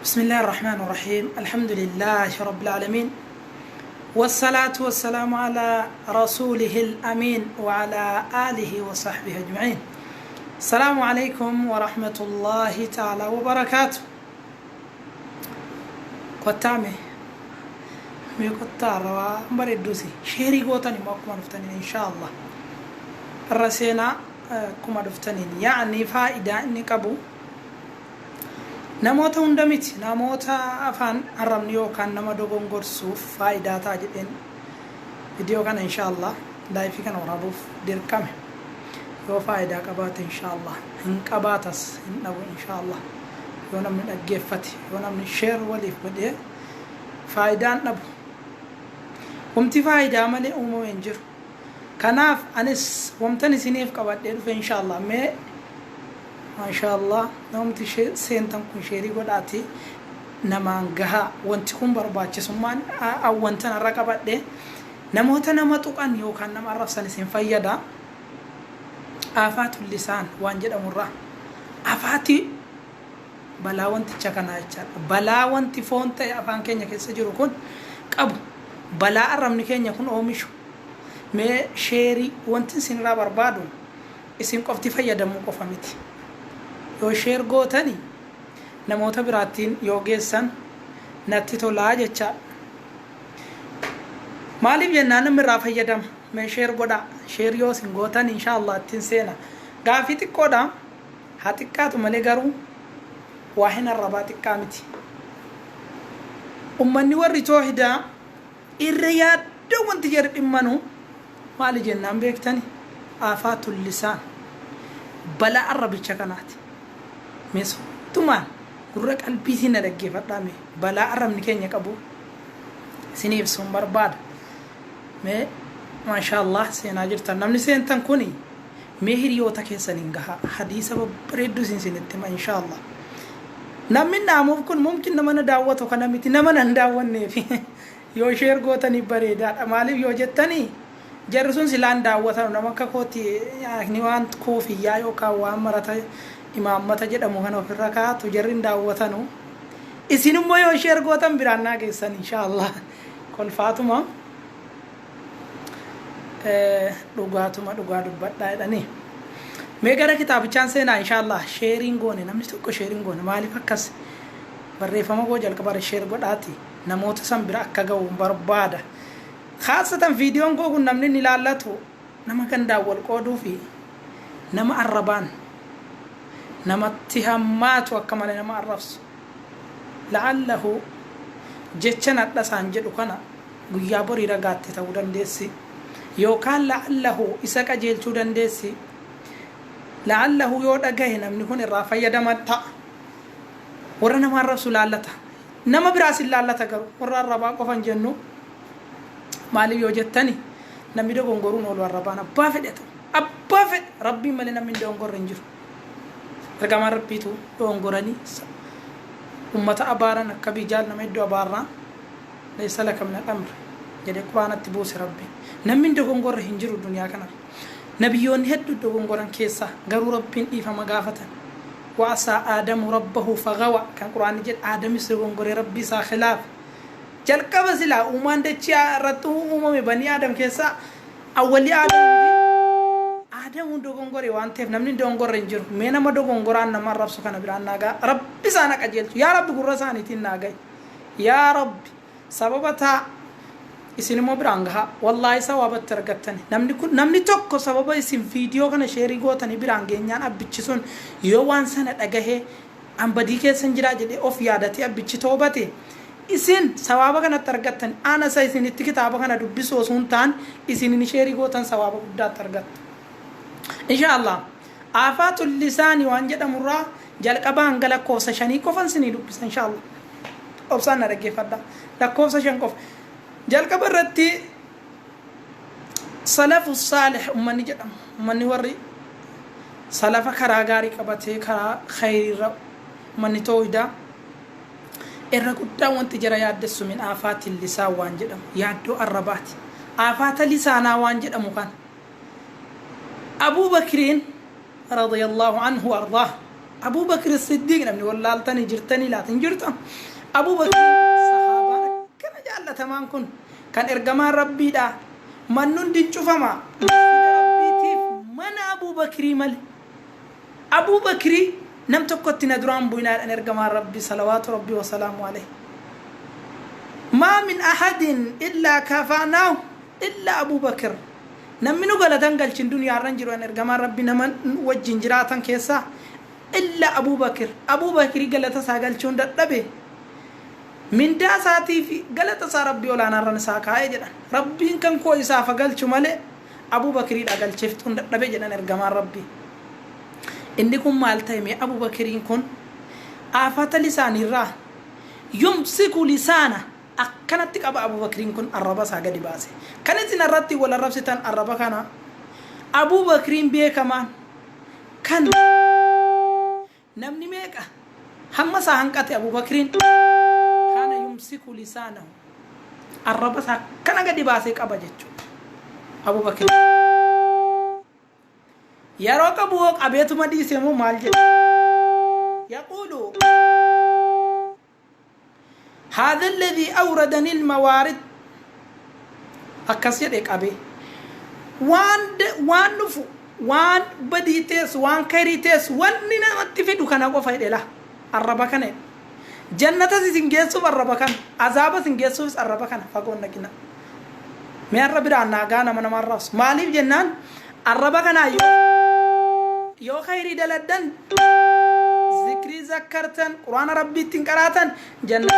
بسم الله الرحمن الرحيم الحمد لله رب العالمين والصلاة والسلام على رسوله الأمين وعلى آله وصحبه أجمعين. السلام عليكم ورحمة الله تعالى وبركاته. قطامي ميقطار ومبردوسي شيري قوتاني موكما دفتنين إن شاء الله الرسينا كما دفتنين يعني فائدة إني قبو namoota hunda miti namoota afaan arrabni yookaan nama dogongorsuuf faayidaa ta'a jedheen viidiyoo kana inshallah laayifii kana waraabuuf dirqame yoo faayidaa qabaate inshallah hin qabaatas hin dhabu inshallah yoo namni dhaggeeffate yoo namni sheer waliif godhee faayidaan dhabu humti faayidaa malee uumamee hin jiru. Kanaaf anis wamtan isiniif qabadhee dhufe inshallah mee ما شاء الله نومتي سنتم كن شيري قداتي نمان جها وانتكم برباچ سمان او وانتنا رقبت ده نموت نمتوك ان يوكان نم عرف سنسين فيدا آفات اللسان وانجد امرا آفاتي بلا وانت چكنا يچال بلا وانت فونت افان كينيا كيسجرو كن قبو بلا ارم نكينيا كن اومشو مي شيري وانت سنرا بربادو اسم قفتي فيدا مو قفمتي yoo sheer gootani namoota biraatiin yoo geessan natti tolaa jecha maaliif jennaan namni irraa fayyadama mee sheer godha sheer yoo sin gootan inshallah ittiin seena gaafii xiqqoodha haa xiqqaatu malee garuu waa hin arrabaa xiqqaa miti ummanni warri toohidaa irra yaadda wanti jedhu dhimmanu maali jennaan beektani aafaatul lisaan balaa arrabicha kanaati meso tumaan gurra qalbii sin dhaggeeffadhaame balaa arrabni keenya qabu siniif sun barbaada mee maashaallah seenaa jirtan namni seentan kuni mee hiriyoota keessaniin gaha hadiisa babbareedduu sinitti ma inshaallah namni naamuuf kun mumkin nama na daawwatu kana miti nama nan daawwanneef yoo sheer gootanii bareedaadha maaliif yoo jettanii jarri sun silaan daawwatan nama akka kooti ni waan koofiyyaa yookaan waan marata imaammata jedhamu kan ofirra kaatu jarrin daawwatanu isinummoo yoo sheer gootan biraan naa geessan inshallah kolfaatuma dhugaa dubbadhaa jedhanii mee gara kitaabichaan seenaa inshallah sheeriin goone namni tokko sheeriin goone maaliif akkas barreeffama koo jalqaba sheer godhaati namoota san bira akka ga'u barbaada khaasatan viidiyoon koo kun namni ni ilaallatu nama kan daawwal qooduu fi nama arrabaan namatti hammaatu akka malee nama arrabsu la'allahu jecha nadhasaan jedhu kana guyyaa borii ragaatte ta'uu dandeessi yookaan la'allahu isa qajeelchuu dandeessi la'allahu yoo dhagahe namni kun irraa fayyadamaa ta'a warra nama arrabsu laallata nama biraas hin laallata garuu warra arrabaa qofan jennu maaliif yoo jettani namni dogongoruun oolu arrabaan abbaa fedhe ta'u abbaa fedhe rabbiin malee namni dogongorre hin jiru ergamaan rabbiitu dogongoranii ummata abaaran akka bijaal nama iddoo abaarraa laysa laka min al-amr jedhee quraanatti buuse rabbi namni dogongorre hin jiru duniyaa kanarra nabiyyoonni hedduu dogongoran keessaa garuu rabbiin dhiifama gaafatan wa'asaa aadamu rabbahu fagawa kan quraanni jedhe aadamis dogongoree rabbii isaa khilaaf jalqaba silaa uumaan dachii irratti uumame banii aadam keessaa awwalii aadamuun dogongore waan ta'eef namni dogongorre hin jiru mee nama dogongoraan nama arrabsu kana biraan naagaa rabbi isaan qajeelchu yaa rabbi gurra isaaniitiin naagayi yaa rabbi sababa taa isin immoo biraan gahaa wallaahi sawaabatti argattani namni tokko sababa isin viidiyoo kana sheerii gootanii biraan geenyaan abbichisuun yoo waan sana dhagahee ambadii keessan jiraa jedhee of yaadatee abbichi toobate isin sawaaba kanatti argattan ana sa isinitti kitaaba kana dubbisoo sun taan isin sheerii gootan sawaaba guddaatti argattu inshallah aafatul lisaani waan jedhamurraa jalqabaan lakkoofsa 5 qofan sinii dubbisa inshallah obsaan na dhaggeeffadha lakkoofsa 5 qofa jalqaba irratti salafu saalih ummanni jedhamu ummanni warri salafa karaa gaarii qabatee karaa khayriirra ummanni toohidaa irra guddaa wanti jara yaaddessu min aafaatil lisaan waan jedhamu yaaddoo arrabaati aafaata lisaanaa waan jedhamu kan Abu Bakriin radiyallahu anhu ardaa أبو بكر الصديق نمني والله التاني جرتني لا تنجرتم أبو بكر صحابة كان جعل تمام كان إرجما ربي دا منون دين شوفما ربي تيف من أبو بكر مال أبو بكر نم تقطي ندران بينا أن إرجما ربي صلوات ربي وسلام عليه ما من أحد إلا كفاناه إلا أبو بكر نمنو قال تنقل الدنيا رنجر وأن إرجما ربي نمن وجين جراتن كيسا إلا أبو بكر قال تساقل شون دبي من داساتي في قال تسا ربي ولا نرى نساك هاي جدا ربي كان كويسا فقال شو مالي أبو بكر قال شفتون دبي جدا إرجما ربي إنكم مالتايمي أبو بكر كن آفات لسان الراه يمسك لسانه أكنت أبو بكر كن الربا ساقا دي باسي كانت نرتي ولا ربستان الربا كان أبو بكر بيه كمان كان نمني ميكا هم ساهنكت أبو بكر كان يمسك لسانه الربا ساقا كان قد باسي كابا جتشو أبو بكر يروك أبوك أبيتو مدي سيمو مالجد يقول هذا الذي أوردني الموارد أكسير إك أبي وان نفو وان بديتس وان كريتس وان نينا متفيدو كان أقوى فايد إله الربا كان جنة سنجيسو الربا كان عذاب سنجيسو الربا كان فقون نكنا مي الربا رانا غانا من مرس مالي جنان الربا كان يو خيري دلدن ذكري ذكرتن قرآن ربي تنكراتن جنة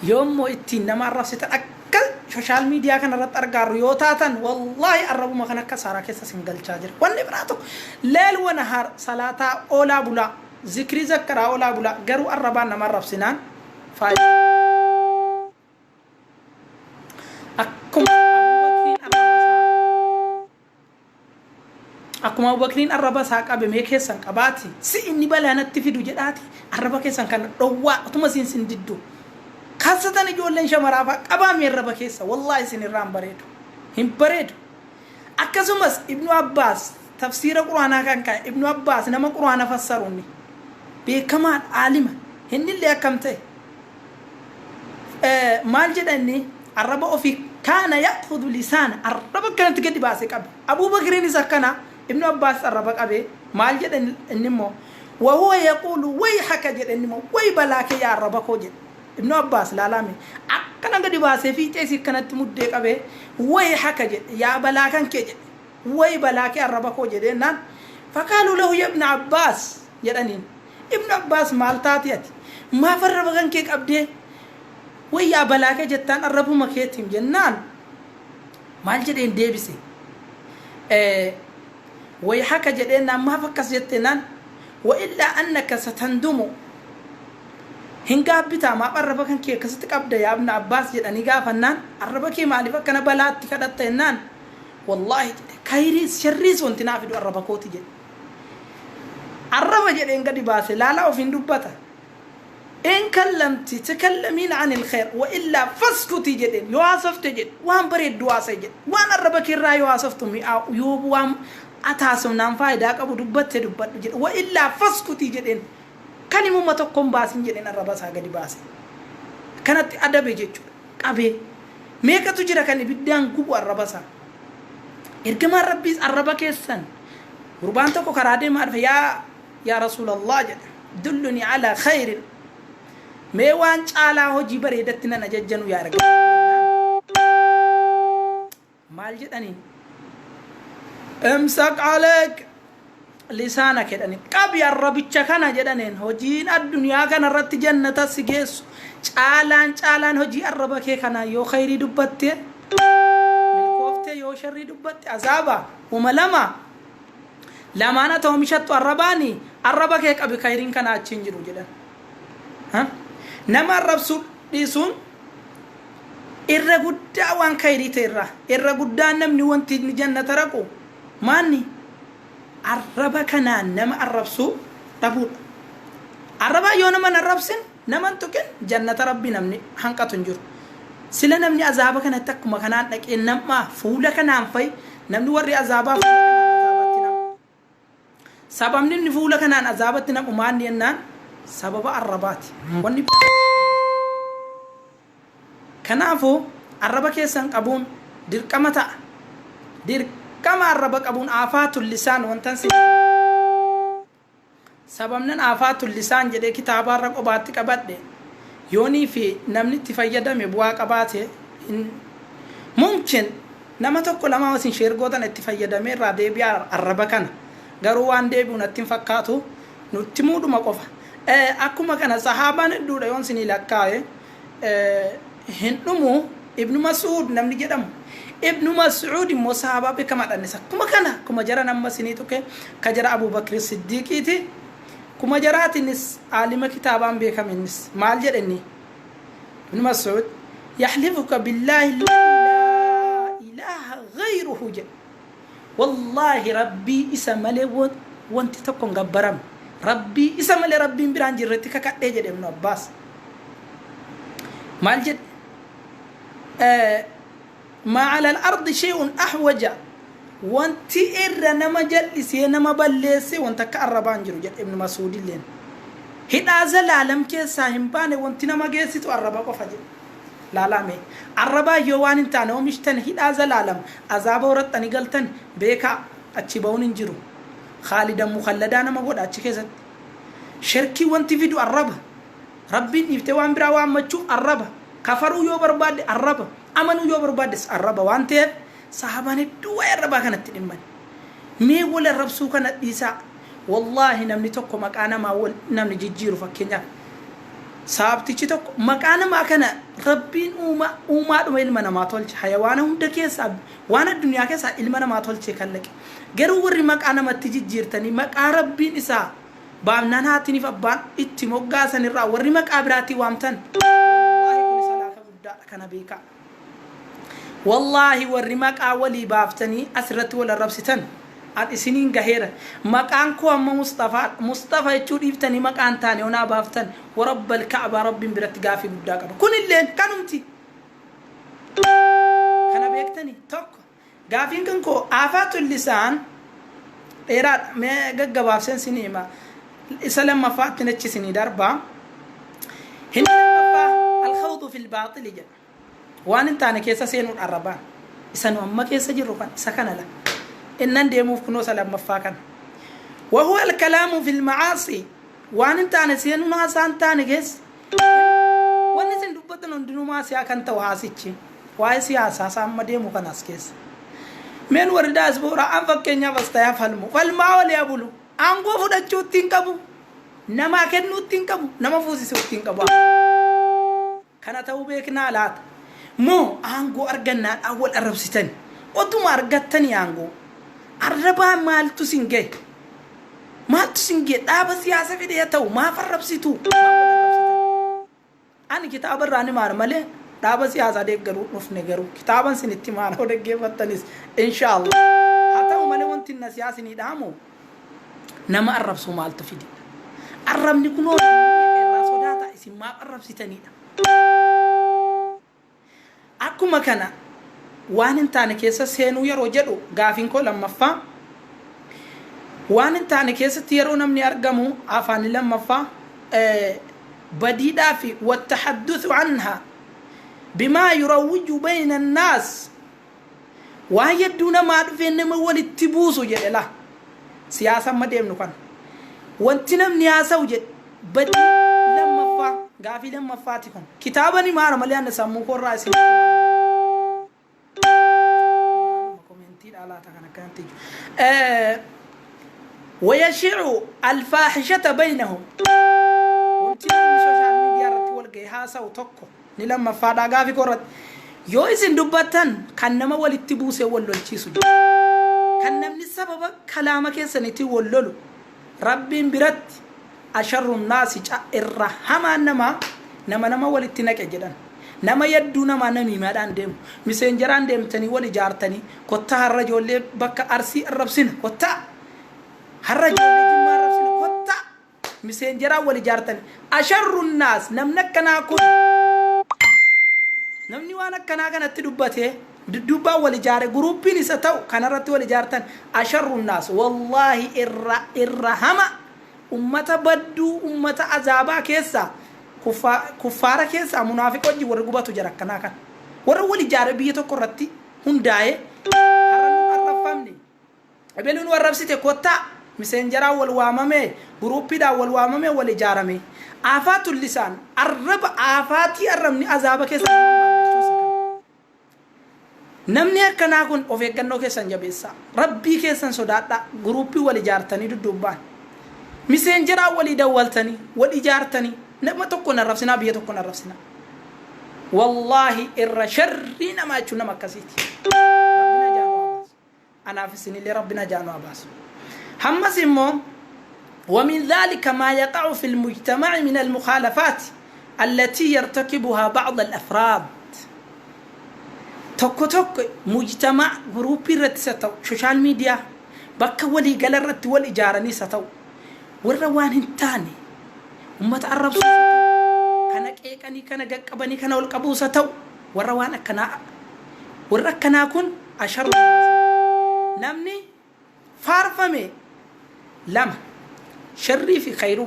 يوم مو اتين نما الرفسة أكل سوشال ميديا كان رات أرجع ريوتاتن والله الرب ما كان كسارة كيسا سنجل شاجر واني براتو ليل ونهار صلاة أولا بولا ذكري ذكر أولا بولا جرو الربان نما الرفسنان فاي أكما أبو بكرين الربا ساق أبي ميكيسان كباتي سي إني بالي تفيدو جداتي الربا كيسان كان روا أتما سين ديدو خاصة نجول لنشا مرافا أبا مي الربا كيسا والله سين الرام بريدو هم بريدو أكسومس ابن عباس تفسير القرآن كان كاي ابن عباس نما القرآن فسروني بكمان عالما هن اللي أكمته مال جدني الربا في كان يأخذ لسان الربا كانت قد باسك أبو بكرين سكنا ابن عباس الربا أبي مال جدن النمو وهو يقول ويحك جد النمو وي بلاك يا الربا كوجد ابن عباس لا لامي أكنا قد باسي في تيسي كانت مدك أبي ويحك جد يا بلاك كجد وي بلاك يا الربا كوجد نان فقالوا له يا ابن عباس جدنين ابن عباس مال تاتيتي ما فربا كان كيك أبدي ويا بلاك جتان الرب مكيتهم جنان مال جدين ديبسي ويحك جدين ما فكس جتنان وإلا أنك ستندم هنگا بتا ما الرب كان كي كستك أبدا يا ابن عباس جدني غافنان الرب كي مالي فكنا بلات كدتنان والله كايريس شريس وانتنا في الرب كوتي جد الرب جدين قد باسي لا لا وفين دبتا إن كلمتي تكلمين عن الخير وإلا فاسكتي جدين يواسفت جد وان بريد دواسي جد وان الربك الرا يواسفتم يوب وان أتاسم نام فايداك أبو دبت جد وإلا فاسكتي جدين كان يموما تقوم باسين جدين الربا ساقا دي باسي كانت أدبي جد أبي ميكا تجرى كان بدان قبو الربا سا إرقما ربي الربا كيسان ربان تقو كرادي معرفة يا رسول الله جد دلني على خير ميوان على هجي بريدتنا نججنو يا رجال مال جدني امسك عليك لسانك جدني قبي الربي كان جدنين هجين الدنيا كان رت جنة سجيس چالان هجي الربك كان يو خيري دبته من كوفته يو شري دبته عذابا وملما لما انا تومشت الرباني الربك قبي خيرين كان اچنجرو جدن ها نما الرسول ديسون إرّغُدّا وان خيري تيرّا إرّغُدّا نمني وانتي جنة تركو ماني الربا كنان نما الربسو ربود الربا يونا من الربسن نما انتوكن جنة ربي نمني حنقا تنجر سلا نمني عذابا كان تكما كنان لك إنما فولا كنان في نمني ورّي عذابا sababni inni fuula kanaan azaabatti namu maanni yennaan sababa arrabaati wanni kanaafuu arraba keessan qabuun dirqama ta'a dirqama arraba qabuun afaatul lisaan wantan si sababnan afaatul lisaan jedhee kitaabaarra qobaatti qabadhe yoonii fi namni itti fayyadame bu'aa qabaate mumkin nama tokko lama wasin sheergootan itti fayyadame irraa deebi'aa arraba kana garuu waan deebi'u natti fakkaatu nutti muuduma qofa akkuma kana sahaabaan hedduudha yoon sinii lakkaa'e hin dhumu ibnu mas'uud namni jedhamu ibnu mas'uud immoo sahaabaa beekamaadhanis akkuma kana kuma jara nama sinii tuke ka jara Abu Bakr Siddiqiiti kuma jaraatinis aalima kitaabaan beekamenis maal jedheni ibnu mas'uud yahlifuka billahi la ilaha ghayruhu wallahi rabbi isa male wanti tokko ngabbaram rabbi isa male rabbiin biraan jirretti kakadhee jedhe ibnu Abbaas maal jedhe ما على الأرض شيء أحوج وانت إر نما جلسي نما بلسي وانت كأربان جرو جد ابن مسعود لين هدا زلالم كيسا همباني وانت نما جيسي تو أربا قفجي لا لا مي أربا يوان انتاني ومشتن هدا زلالم عذاب ورطني قلتن بيكا أتشبون انجرو خالدا مخلدانا ما قد أتشكيزت شركي وانت فيدو أربا ربي نفتوان براوان مجو أربا كفروا يو برباد أربا أمنوا يو برباد أربا وانتهب صحاباني دوا أربا كانت تنمان مي ولا الرب سو كانت إيسا والله نمني توكو مكانا ما ول نمني جيجيرو فكينيا صاحبتي توكو مكانا ما كان ربين أوما دو إلمنا ما تولش حيوانا هم دكيسا وانا الدنيا كيسا إلمنا ما تولش كالك غيرو وري مكانا ما تجيجيرتني مكا ربين إسا بامنان هاتيني فبان اتموغا سنرا وري مكا براتي وامتن كان بيكا والله ورمك أولي بافتني أسرت ولا ربستن السنين جهيرة مكانكو أما مصطفى يشود يفتني مكان تاني ونا بافتن ورب الكعبة رب برتقا في بداك كل الليل كانمتي كان بيكتني توك قافين كنكو آفات اللسان إيراد ما جا بافسن سينما إسلام مفاتنا تشسني دربا هنا الخوض في الباطل جد وان انت انا كيسا سينو العربان اسانو اما كيسا جروفان سكن لا ان ديمو كنو سلام مفاكن وهو الكلام في المعاصي وان انت انا سينو ما سانتاني كيس وان سين دبتن دنو ما سيا كان تواسيتشي واي سياسا سام ديمو كناس كيس من ورداس بورا ام فكنيا فاستيا فالما ولي ابلو انغو فدچو تينكبو نما كنو تينكبو نما فوزي سو تينكبو كان توبيكنا لات مو أنغو أرجعنا أول أرب ستن وتم أرجعتني أنغو أربعة مال تسينجي أبى سياسة في ده تو ما فرب ستو أنا كتاب الراني مارمله أبى سياسة ده جرو نفني جرو كتابا سنتي مارا وده جيب التنس إن شاء الله حتى وماله وانت الناس ندامو نما أرب سومال تفيدي أرب نكونو الراسو داتا اسم ما أرب ستني akkuma kana waan hin taane keessa seenuu yeroo jedhu gaafin ko lammaffaa waan hin taane keessatti yeroo namni argamu afaan lammaffaa badiidhaa fi wattahadduthu anha bimaa yurawwiju bayna annaas waa yedduu namaa dhufee nama walitti buusu jedhe la siyaasa amma deemnu kan wanti namni haasa'u jedhe badii lammaffaa gaafii lammaffaati kun kitaabani maara malee anna sammuu korraa isin ويشيع الفاحشة بينهم ومتنين سوشيال ميديا رتي والجيها سوتوكو نلما فادا غافي كورت يو إسن دبتن كان نما والتبوس يولو الشيسو كان نمني سبب كلامك سنتي ولولو رب برت أشر الناس الرحمة نما والتنك جدا nama yaddu nama nami madan dem messengeran dem tani wali jartani kotta harrajo le bakka arsi arabsin kotta harrajo le jimma arabsin kotta messengera wali jartani asharrun nas namnakana kun namni wana kana kana tidubbate دبا والجار جروبين ستو كان رت والجارتن أشر الناس والله الرحمة أمة بدو أمة عذابا كيسا كفارة كيسا منافق وجي ورقبة تجرك كناكن ورولي جاربية تكرتي هنداي هرنو الرفامني أبلون وربسيت كوتا مسنجرا والوامامي جروبي دا والوامامي والجارمي آفات اللسان الرب آفاتي الرمني عذابا كيسا namni akkana kun of eeggannoo keessan jabeessa rabbii keessan sodaadha gruupii wal ijaartanii duddubaan miseenjera wal dawwaltanii wal ijaartanii nama tokko narrabsina biyya tokko narrabsina wallahi irra sharri nama jechuun nama akkasiiti rabbina jaanu abaas anaafisini rabbina jaanu abaas hammas immoo ومن ذلك ما يقع في المجتمع من المخالفات التي يرتكبها بعض الأفراد توكو توكو مجتمع جروبي رت ستو سوشيال ميديا بكا ولي قال رت والإجارني ستو والروان هنتاني وما تعرف ستو كانك إيكاني كانك قبني كان والقبو ستو والروان كنا والركنا كن أشر نمني فارفمي لم شري في خير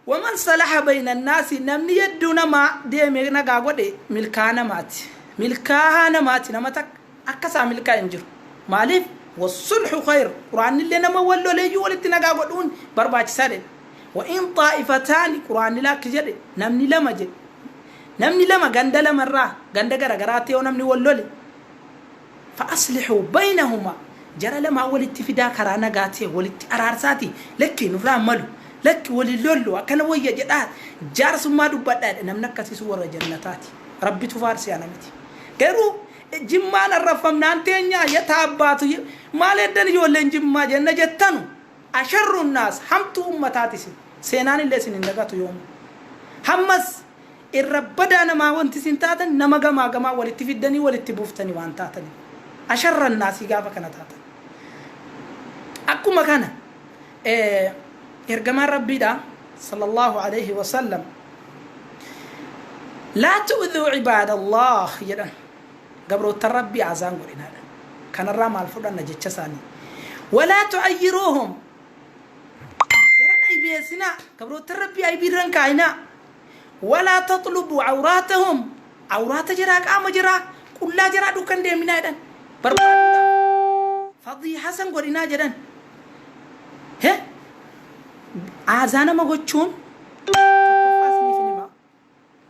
ومن صلح بين الناس نمني يدونا ما ديمي نغاغو دي ملكانا ماتي ملكاها ماتي نمتك أكسا ملكا ينجر مالف والصلح خير قرآن اللي نما ولو ليجو ولتي نغاغو دون برباج سالين وإن طائفتان قرآن لا كجد نمني لما جد نمني لما غند لما را غند غرغراتي ونمني ولو لي فأصلحوا بينهما جرى لما ولتي فدا كرانا غاتي ولتي أرارساتي لكي نفرام ملو لك وللولو أكن ويا جدار جارس ما دبّت نمنك كسي سورة جنتاتي ربي تفارسي أنا متي كيرو جمّان الرفم نانتينيا يتاباتو ما لدن يولن جمّا جنة جتانو أشر الناس همتو أمتاتي سينان اللي سنندقاتو يوم همس الربّدانا ما وانت سنتاتن نمغا ما غما ولتفدني ولتبوفتني وانتاتني أشر الناس يقافا كانتاتن أكو مكانا إرجما ربي دا صلى الله عليه وسلم لا تؤذوا عباد الله يدا قبروا التربي عزان قرنا كان الرام الفرد نجتش ثاني ولا تعيروهم يرن أي بيسنا قبروا التربي أي بيرن كاينا ولا تطلبوا عوراتهم عورات جراك جرا كل جرا دوكان دي منا يدن بربادا فضي حسن قرنا جدا he azana magochuun tokkofaasni finima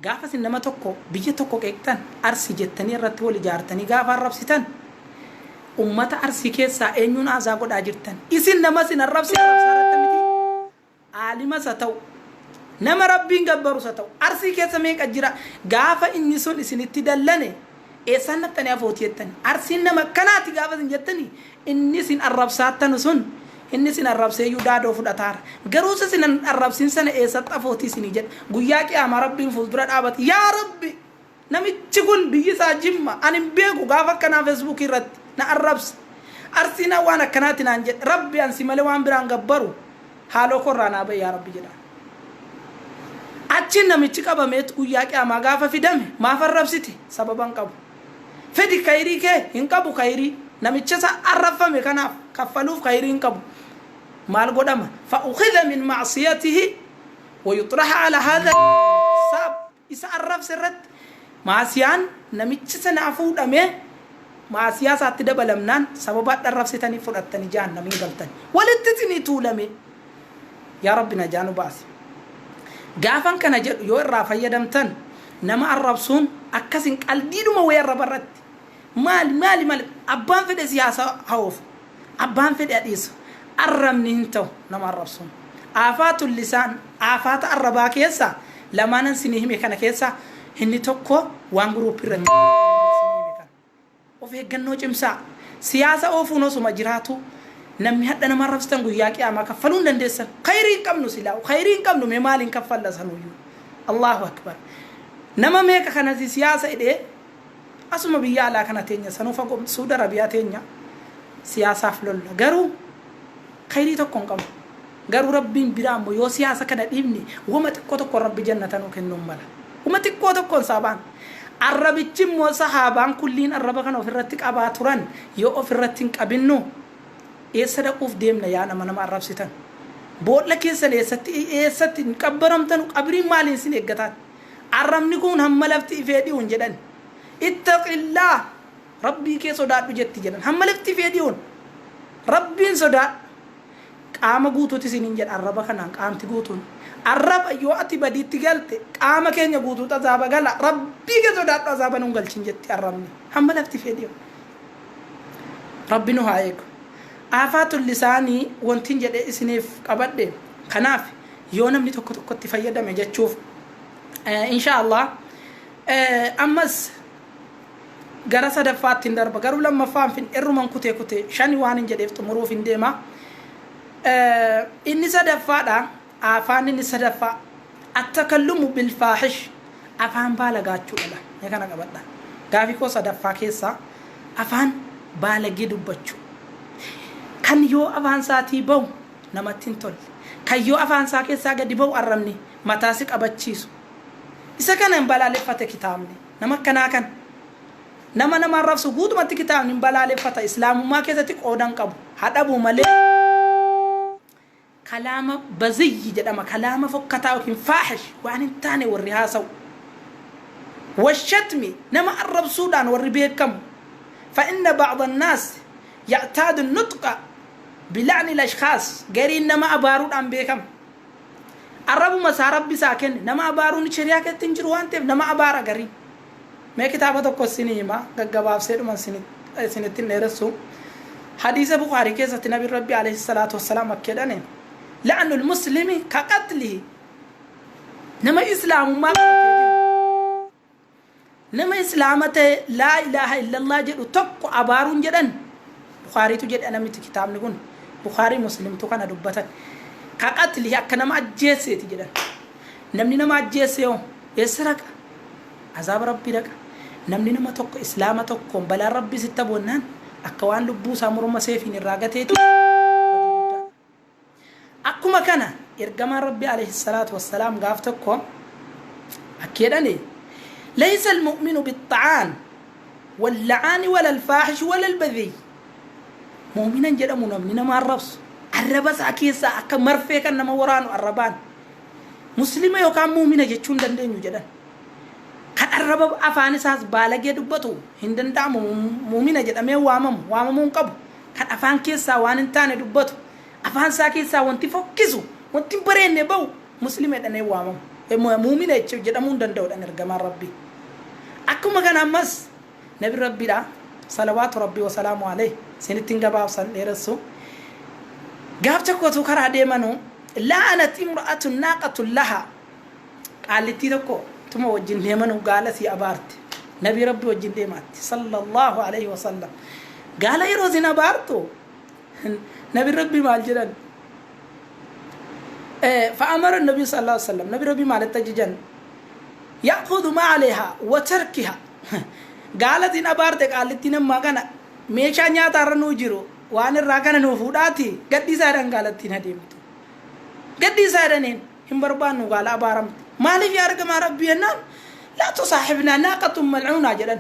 gaafa sin nama tokko biyya tokko qeeqtan arsi jettanii irratti wal ijaartanii gaafa arrabsitan ummata arsi keessa eenyuun azaa godhaa jirtan isin nama sin arrabsiirratti miti aalima satau nama rabbiin gabbaru satau arsi keessa meeqa jira gaafa inni sun isinitti dallane eessan nattanii afooti jettani arsiin nama kanaati gaafa sin jettani inni sin arrabsaattan sun inni sin arrabsee yudaadoo fudhataara garuu sin arrabsiin sana eessatti afootii sinii jedha guyyaa qiyaama rabbiin fuuldura dhaabate yaa rabbi namichi kun biyyi isaa jimma ani hin beeku gaafa akkanaa feesbuukii irratti na arrabsa arsiina waan akkanaati naan jedhe rabbi ansi malee waan biraan gabbaru haaloo korraa naa bahe yaa rabbi jedha achi namichi qabameet guyyaa qiyaamaa gaafa fidame maaf arrabsite sababan qabu fedi khayrii kee hin qabu khayrii namicha isa arrafame kanaaf kaffaluuf khayrii hin qabu مال قدامه فأخذ من معصيته ويطرح على هذا الساب يسعرف سرت معصيان نميتش سنعفو دمه معصيا ساتدة بلمنان سببات الرف ستاني فرطاني جهنم يقلتني ولتتني تولمي يا ربنا جانو باسي غافن كان يو الرافا يدمتن نما الربسون أكسين قلبينو ما وير ربرت مال أبان في السياسة هوف أبان في الأديس الرمني انتو نما الربسون آفات اللسان آفات الربا كيسا لما ننسينيه ميكانا كيسا هني توكو وانغرو بيرن وفي جنو جمسا سياسة أوفونو سما جراتو نمي حد نما الربستان قياكي أما كفلون دندسا خيرين كم نسلاو خيرين كم نميمالين كفل لسانويو الله أكبر نما ميكا كانت سياسة إده أسمى بيا لا كانت تينيا سنوفا قم سودا ربيا تينيا سياسة فلول غرو خيري تكون كم غرو ربين برامو يو سياسة كانت ابني وما تكو تكو ربي جنة نوكن نمبلا وما تكو تكون سابان arrabichi immoo sahaabaan kulliin arraba kana ofirratti qabaa turan yoo ofirratti hin qabinnu eessa dhaquuf deemna yaa nama arrabsitan boolla keessan eessatti hin qabbaramtan qabriin maaliin sin eeggataan arrabni kun hamma lafti ifee dhi'uun jedhan ittaqillaa rabbii kee sodaadhu jetti jedhan hamma lafti ifee dhi'uun rabbiin sodaadhu qaama guutuuti isiniin jedha arraba kanaan qaamti guutuun arraba yoo ati badiitti galte qaama keenya guutuutu azaaba gala rabbii kee sodaadhu azaaba nuun galchin jetti arrabni hamma lafti ifee dhi'uun rabbi nu haa eegu aafatul lisaanii wantiin jedhee isiniif qabadhe kanaaf yoo namni tokko tokkotti fayyadame jechuuf inshallah ammas gara sadaffaatti hin darba garuu lammaffaan fin irruman kutee shani waan hin jedheef xumuruuf hin deema inni sadaffaadha afaan inni sadaffaa attakallumu bilfaahish afaan baalagaachuudha mee kana qabadha gaafii koo sadaffaa keessaa afaan baalagee dubbachuu kan yoo afaan saatii ba'u namatti hin tolle kan yoo afaan saa keessaa gadi ba'u arrabni mataasi qabachiisu isa kana hin balaaleffate kitaabni nama akkanaa kan nama arrabsu guutumatti kitaabni hin balaaleffata islaamummaa keessatti qoodan qabu hadhabu malee kalaama baziyyi jedhama kalaama fokkataa yookiin faahish waan hin taane warri haasa'u washatmi nama arrabsuudhaan warri beekamu فإن بعض الناس يعتاد النطق بلعن الأشخاص غير إنما أبارون أم بيكم الرب مسارب بساكن نما أبارون شريعة تنجروان تف نما أبارا غري ما كتابة تقصيني ما جواب سيد من سنتين نرسو حديث بخاري كيسة النبي ربي عليه الصلاة والسلام أكيدانه لعن المسلم كقتله نما إسلام ما nama islaamate la ilaha illallah jedhu tokko abaaruun jedhan bukhariitu jedha namitti kitaabni kun bukhari muslimtu kana dubbatan ka qatli akka nama ajjeeseeti jedhan namni nama ajjeese yoo eessaraqa azab rabbi daqa namni nama tokko islaama tokko balaa rabbi sitta bonnaan akka waan lubbuu isaa morma seefiin irraa gateeti akkuma kana ergamaan rabbi alayhi salaatu wassalaam gaaf tokko akkeedhani ليس المؤمن بالطعان واللعان ولا الفاحش ولا البذي مؤمنا جدا مؤمنا ما الربص الربص أكيسا أكا مرفيكا نما ورانو الربان مسلمة يوكا مؤمنا جتشون دندين جدا كان الرباب أفاني ساس بالغي دبتو هندن دام مؤمنا جدا مي وامم قبو كان أفان كيسا واننتاني دبتو أفان سا كيسا وانتي فوكيسو وانتي برين نبو مسلمة دني وامم مؤمنا جدا مون دندو دن رغمان ربي أكما كان أمس نبي ربي لا صلوات ربي وسلامه عليه سنتين غباب سن رسو غابتك وتكرا ديمانو لعنت امرأة ناقة لها قالت تيكو تما وجين ديمانو قالت يا أبارت نبي ربي وجين ديمات صلى الله عليه وسلم قال يروزنا بارتو نبي ربي مالجران فأمر النبي صلى الله عليه وسلم نبي ربي مالت تججن يأخذ ما عليها وتركها قالت إن أبارتك قالت إن ما كان ميشا نياتا رنوجيرو وأنا الراكنا نوفوداتي قد يسارن قالت إن هديمتو قد يسارنين هم بربانو قال أبارم مالي في أرقم ربي النام لا تصاحبنا ناقة ملعونة جدا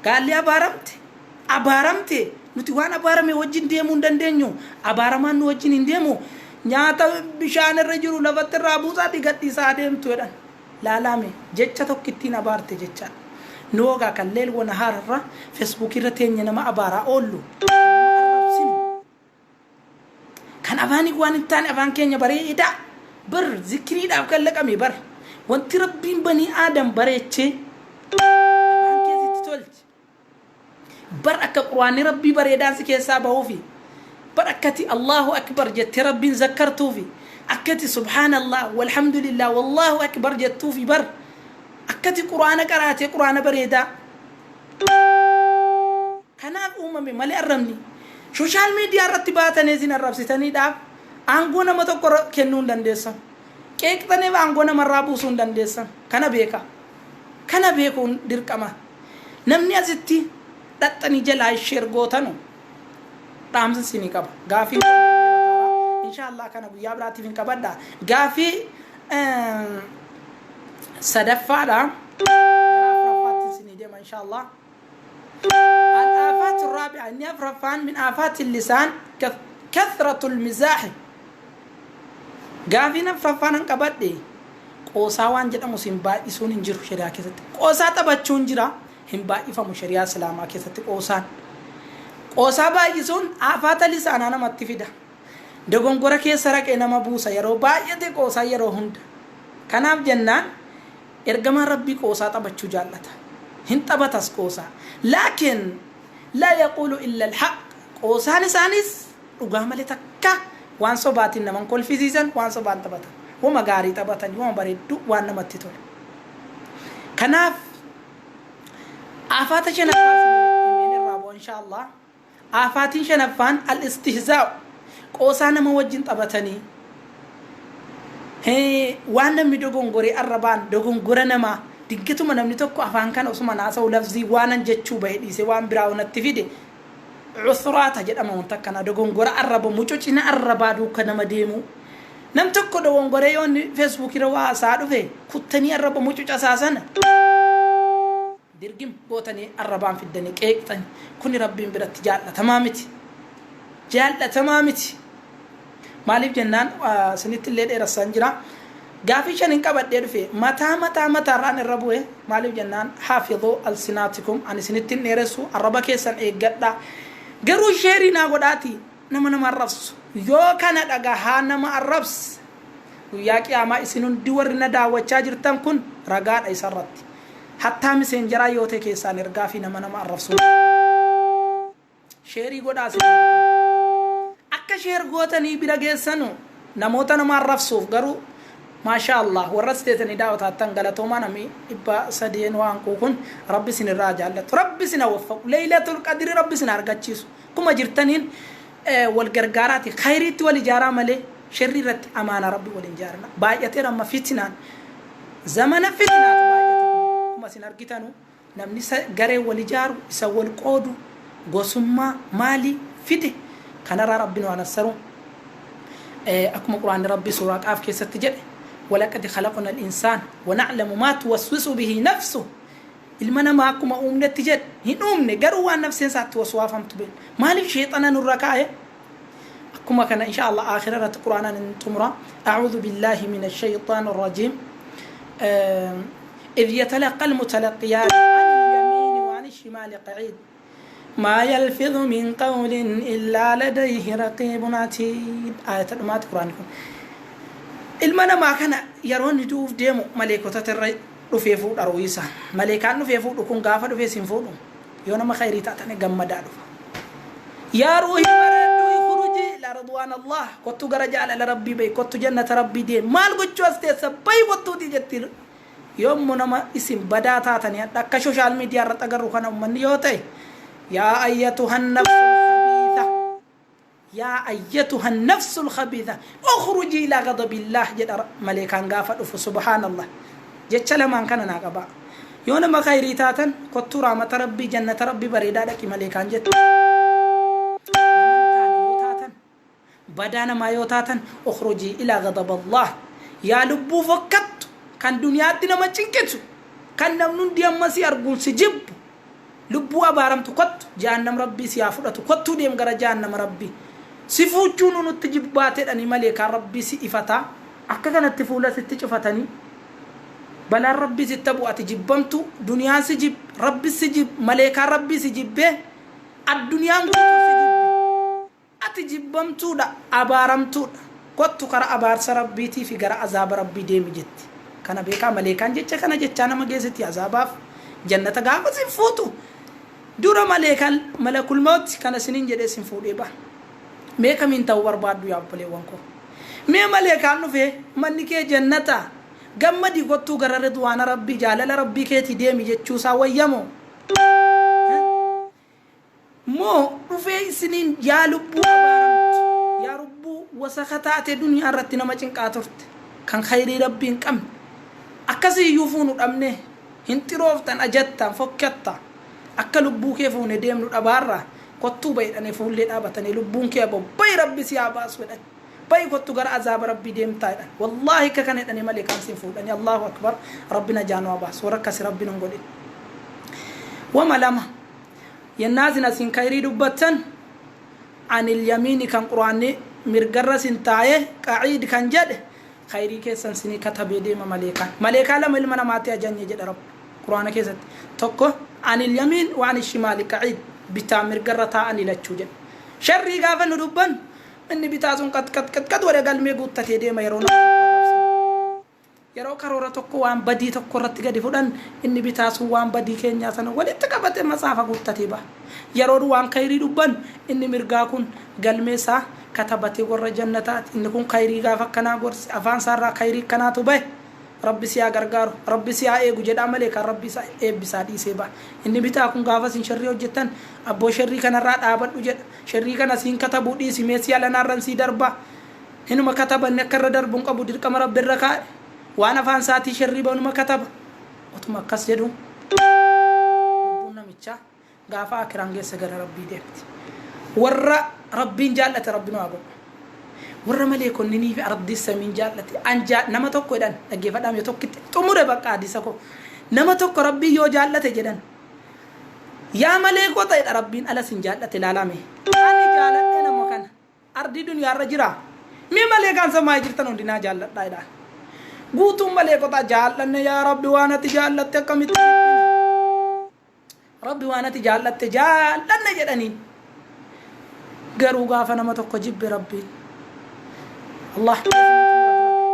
قال لي أبارمت نتوان أبارمي وجين ديمون دندنيو أبارمان وجين ديمو نياتا بشان الرجل لفت الرابوسا دي قد يسادم تودا لا لامي جيتشا توكتين أبارتي جيتشا نوغا كالليل ونهار الرا فيسبوك رتين ينما أبارا أولو كان أفاني قوان التاني أفان كينيا بري إدا بر ذكري دا أفكال أمي بر وانت ربين بني آدم بريتشي أفان كيزي تتولج بر أكا قواني ربي بري دانسي كيسا بهوفي بر أكتي الله أكبر جت ربين ذكرتو في أكتي سبحان الله والحمد لله والله أكبر جتو في بر أكتي قرآن قرأتي قرآن بريدا كناف أممي مالي أرمني سوشال ميديا رتباتا نزين الرابستاني داب أنغونا متوقر كنون دندسا كيك تنيب أنغونا مرابوسون دندسا كنا بيكون دركما نمني أزتي داتني جلاي شيرغوتانو رامز سيني كاب غافي إن شاء الله كان أبو يابراتي فين كبدا غافي سدفارا ديما إن شاء الله. الآفات الرابعة أن يفرفان من آفات اللسان كثرة المزاح. قافنا فرفان قبضي قوساوان جدا مسيمبا يسون انجر شريعة كيست قوسا تبچون جرا هم با يفهم شريعة سلاما كيست قوسان قوسا با يسون آفات اللسان أنا متفيدا دغون غورا كي سرق انما بوسا يرو با يدي قوسا يرو هند كناب جنان ارغما ربي قوسا تبچو جالتا هن تبتس قوسا لكن لا يقول إلا الحق قوسا لسانيس رغما لتكا وان صبات نمان كل في سيزن وان صبات تبتا وما غاري تبتا وما بريدو وان نمتتول كناف آفات شنفان من الرابو إن شاء الله آفات شنفان الاستهزاء قوسا نما وجين تبتني هي وانا مي دوغون غوري الربان دوغون غورا نما ديغتو منامني توكو افان كان اسما ناسو لفظي وانا جچو بايدي سي وان براو نتفيدي عثرات جدما منتكنا دوغون غورا الرب موچوچنا الربا دو كنما ديمو نم توكو دوغون غوري يون فيسبوك روا سادو في كوتني الرب موچوچ اساسن ديرغيم بوتني الربان في الدنيا كيكتن كوني ربي برت جالا تمامتي مالف جنان سنت الليل رسانجرا غافي شنن قبد في متى ران الربوه مالف جنان حافظوا السناتكم ان سنت نيرسو الربا كيسن ايغدا غرو شيرينا غداتي نما رفس يو كان دغا هانما الرفس ويا قياما اسنون دورنا دا وچاجرتم كن رغا اي سرت حتى مسنجرا يوته كيسان رغافي نما الرفس شيري غداسي شير غوتني بيرغيسنو نموتن ما رفسوف غرو ما شاء الله ورستني داوتا تنغلتو ما نمي ابا سدين وانكو كن ربي سن راجالت ربي سن وفق ليله القدر ربي سن ارغچيس كما جرتنين والغرغارات خيرت والجارا ملي شريرت امانه ربي والجارنا بايته رم فتنان زمن فتنات بايته كما سن ارغيتانو نمني غري والجار سول قودو غوسما مالي فدي كان ربنا ونصره أكم قرآن ربي سورة قاف كيف ستجد ولقد خلقنا الإنسان ونعلم ما توسوس به نفسه المنا ما أكم أمنا تجد هن أمنا قروا عن نفسهم ساتوسوا فهمت بين ما لي شيطان الركاية أكم كان إن شاء الله آخرة قرآن تمرة أعوذ بالله من الشيطان الرجيم إذ يتلقى المتلقيان عن اليمين وعن الشمال قعيد ما يلفظ من قول إلا لديه رقيب عتيد آية المات قرآنكم المنا ما كان يرون دوف ديمو ملائكة تترى رفيفو أرويسا ملائكة رفيفو لكم غافة رفيف سنفو يونا ما خيري تاتني غم دادو يا روحي بردو يخرجي لرضوان الله كنتو غرجع على ربي بي كنتو جنة ربي دي مال قجو استيسا بي وطو دي جتير يوم منما اسم بدا تاتني دكا سوشال ميديا رتقرو خانا من يوتي يا أيتها النفس الخبيثة يا أيتها النفس الخبيثة اخرجي إلى غضب الله جد ملكان غافر سبحان الله جد لما كان ناقبا يونا ما خيري تاتن كتو رامة ربي جنة ربي بريدا لكي ملكان جد بدانا ما يوتاتن اخرجي إلى غضب الله يا لبو فكت كان دنيا دينا ما تنكتو كان نمنون ديام مسي أرغون سجب لبوا بارم تقط جهنم ربي سيافر تقطو ديم غرا جهنم ربي سفوچونو نتجبات اني ملك ربي سيفتا اكغنا تفولا ستجفتني بلا ربي ستبو اتجبمتو دنيا سجب ربي سجب ملك ربي سجب الدنيا سجب اتجبمتو دا ابارمتو قطو كر ابار ربيتي في غرا عذاب ربي ديم جت كان بيكا ملكان جچ كان جچانا مگيستي عذاب جنة غافا سفوتو دورا ملك الموت كان سنين جدي سنفودي با ميكا من تاور بادو يا بلي وانكو مي ملك انو في منكي جنتا غمدي غتو غر رضوان ربي جلال ربي كيتي ديمي جچوسا ويمو مو في سنين يا لبو يا ربو وسخطات الدنيا رتنا ما چنقاتورت كان خيري ربي قم اكسي يوفونو دمنه هنتروفتن اجتان فكتا akka lubbuu kee fuune deemnu dhabaarra kottu baydhane fuullee dhaabatanii lubbuun kee bay rabbi si abaas wedhan bay kottu gara azaaba rabbi deemtaadha wallahi ka kanedhani malee kan sin fuudhani allahu akbar rabbina jaanu abaas warra kasi rabbi nun godhin وملما ينازنا سين خيري دبتن عن اليمين كان قرآن مرقرة سنتاية قعيد كان جد خيري كيسان سني كتب يديم ملائكة لما المنا ماتي أجاني جد رب قرآن كيسان تقو عن اليمين وعن الشمال قعيد بتا مرقرة عن الاتشوجد شري غافا ندبن إني بتازون قد ورقا الميقود تتيديم يرونا yeroo karoora tokko waan badii tokko irratti gadi fudhan inni bitaasu waan badii keenyaa sana walitti qabate masaafa guuttatee ba yeroo waan khayrii dubban inni mirgaa kun galmeessa katabate warra jannataati inni kun khayrii gaafa kana gorsi afaan sarraa khayrii kanaatu bae rabbi siyaa gargaaru rabbi siyaa eegu jedha malee kan rabbi isaa eebbisaa dhiisee ba inni bitaa kun gaafa sin sharrii hojjettan abboo sharrii kanarraa dhaabadhu jedha sharrii kana siin katabuu dhiisi meesii alanarran sii darba hinuma katabanne akka irra darbuun qabu dirqama rabbi irra kaa'e وانا فان ساتي شريبه ونما كتب وتما كسجدوا ربنا ميتشا غافا كرانجي سغر ربي ديت ور ربي جالت ربنا ابو ور مليكون ني في ارض السمين جالت انجا نما توكو دان دغي فدام يتوكت تمره بقى ديسكو نما توكو ربي يو جالت جدن يا مليكو تاي ربين على سن جالت لالامي اني جالت نما كان ارض دنيا رجرا مي مليكان سما جرتن دينا جالت دايدا guutum malee kota jaallanne yaa rabbi waan ati jaallatte akkamitti rabbi waan ati jaallatte jaallanne jedhanii garuu gaafa nama tokko jibbe rabbi Allah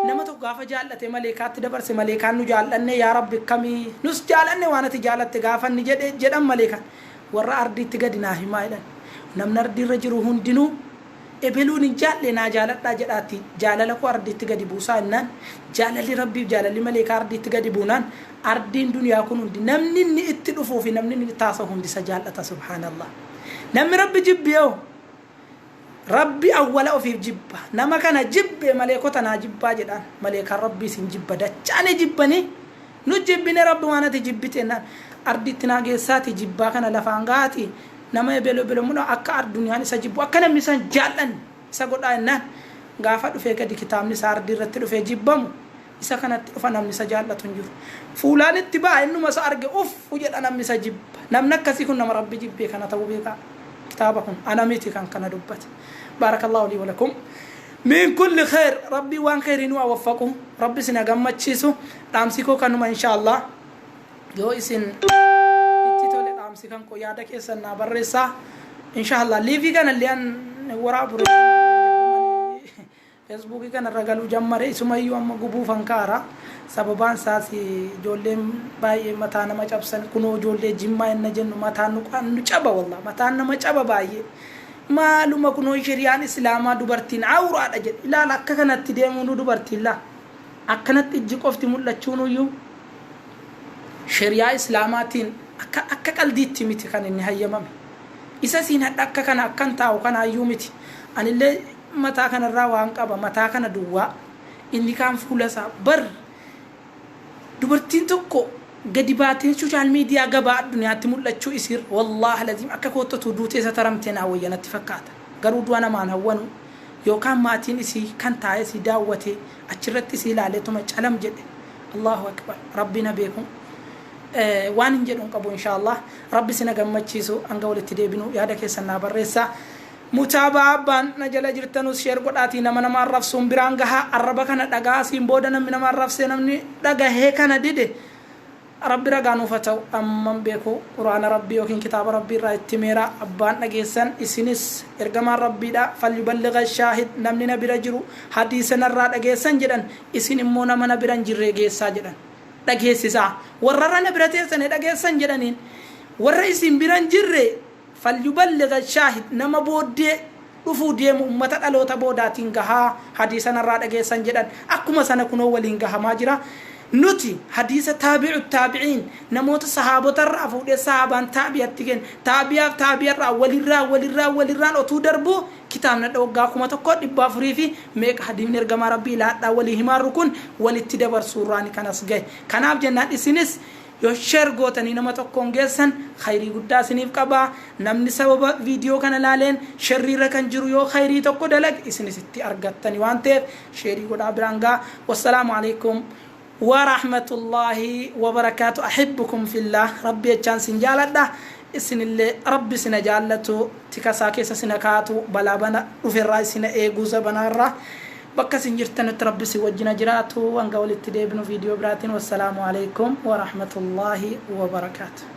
nama tokko gaafa jaallate maleekaatti dabarse maleekaan nu jaallanne yaa rabbi kamii nus jaallanne waan ati jaallatte gaafa ni jedhan maleekaan warra ardiitti gadi naa himaa jedhan namni ardiirra jiru hundinuu ebeluun jaalle na jaaladha jedhaati jaalala ko ardiitti gadi buusaa innaan jaalali rabbi jaalali maleeka ardiitti gadi buunaan ardiin duniyaa kun hundi namni inni itti dhufuu fi namni inni taasa hundi sa jaallata subhanallah namni rabbi jibbiyo rabbi awwala ofiif jibba nama kana jibbe maleekota na jibbaa jedhaan maleeka rabbi sin jibba dachaane jibbani nu jibbine rabbi waan ati jibbite innaan ardiitti na geessaati jibbaa kana lafaan gaati nama belo mun akka arduniyaan isa jibbu akka namni san jaallan isa godha innaan gaafa dhufee gadi kitaabni isaa ardii irratti dhufee jibbamu isa kanatti dhufa namni isa jaallatu hin jiru fuulaan itti baa innuma isa arge uff jedha namni isa jibba namni akkasii kun nama rabbi jibbee kana ta'uu beekaa kitaaba kun ana miti kan kana dubbate barakallahu li wa lakum min kulli khair rabbi waan khairin wa waffaqu rabbi sina gammachiisu dhaamsikoo kanuma inshallah yoo isin sikan ko yaada keessan na barreessa inshallah livi kana lian waraabure facebook kana ragalu jammare isumayyu amma gubu fankara sababan saasi jolleen baay'ee mataa nama cabsan kuno jollee jimma enna jennu mataa nu qannu caba wallah mataa nama caba baay'ee maaluma kuno shari'aan islaamaa dubartiin awraadha jedhe ilaala akka kanatti deemuu nu dubartiin la akkanatti ijji qofti mul'achuun iyyuu shari'aa islaamaatiin akka qaldiitti miti kan inni hayyamame isa siin hadha akka kana akkan taa'u kana ayyuu miti anillee mataa kanarraa waan qaba mataa kana duwwaa inni kaan fuula isaa bar dubartiin tokko gadi baatee social media gabaa addunyaatti mul'achuu isir wallahi lazim akka koottatu duutee isa taramtee naa wayyanatti fakkaata garuu du'a namaan hawwanu yookaan maatiin isii kan taa'ee isii daawwatee achirratti isii ilaaleetuma calam jedhe allahu akbar rabbina beekum waan hin jedhuun qabu inshallah rabbi sina gammachiisu anga walitti deebinu yaada keessan naa barreessa mutaabaa abbaan na jala jirtanus sheer godhaatii nama nama arrabsuun biraan gahaa arraba kana dhagaa siin booda namni nama arrabsee namni dhagahee kana dide rabbi ragaa nuuf haa ta'u amman beeku quraana rabbii yookiin kitaaba rabbii irraa itti meera abbaan dhageessan isinis ergamaan rabbiidha falyuballigha shaahid namni na bira jiru hadiisa narraa dhageessan jedhan isin immoo nama na biran jirree geessaa jedhan dhageessisa warra rana bira teessane dhageessan jedhaniin warra isin biran jirre falyuballigha shaahid nama booddee dhufuu deemu ummata dhaloota boodaatiin gahaa hadiisa narraa dhageessan jedhan akkuma sana kunoo waliin gahamaa jira nuti hadiisa taabi'u taabi'iin namoota sahaabota irraa fuudhee sahaabaan taabi'atti kenn taabi'arraa walirraan otuu darbu kitaabna dhawgaa kuma tokko 400 fi meeqa hadiisni ergamaa rabbii laadhaa walii himaarru kun walitti dabarsuurraani kanas gahe kanaaf jennaan isinis yoo share gootanii nama tokkoon geessan khayrii guddaa isiniif qaba namni sababa viidiyoo kana laaleen sharriirra kan jiru yoo khayrii tokko dalag isinis itti argattani waan ta'eef sheerii godhaa biraan gaa wassalaamu alaikum ورحمة الله وبركاته. أحبكم في الله. ربي يجعل سنجالة إسن اللي ربي سنجالته تكساكي سنكاتو بلا بنا وفي الرأي سنة إيقوزة بنا الرأي بكا سنجرتنا تربي سوجنا جراتو وانقول التدي بنو فيديو براتين. والسلام عليكم ورحمة الله وبركاته.